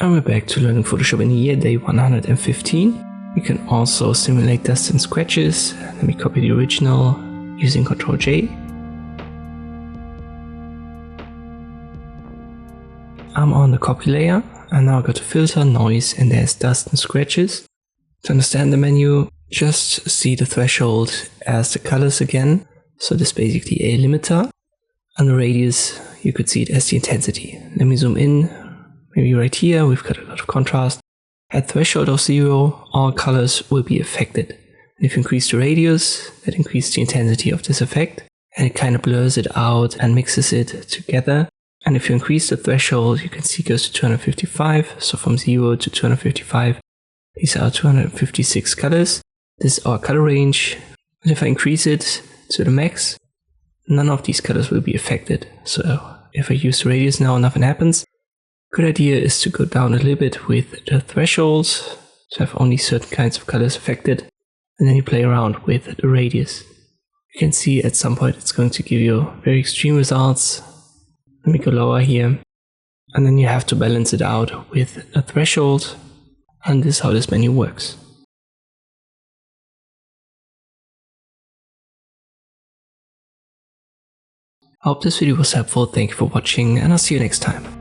And we're back to learning Photoshop in year day 115. We can also simulate dust and scratches. Let me copy the original using Ctrl J. I'm on the copy layer and now I go to filter, noise, and there's dust and scratches. To understand the menu, just see the threshold as the colors again. So this is basically a limiter. And the radius, you could see it as the intensity. Let me zoom in. Maybe right here, we've got a lot of contrast. At threshold of 0, all colors will be affected. And if you increase the radius, that increases the intensity of this effect. And it kind of blurs it out and mixes it together. And if you increase the threshold, you can see it goes to 255. So from 0 to 255, these are 256 colors. This is our color range. And if I increase it to the max, none of these colors will be affected. So if I use the radius now, nothing happens. Good idea is to go down a little bit with the thresholds to have only certain kinds of colors affected, and then you play around with the radius. You can see at some point it's going to give you very extreme results. Let me go lower here, and then you have to balance it out with a threshold, and this is how this menu works. I hope this video was helpful. Thank you for watching, and I'll see you next time.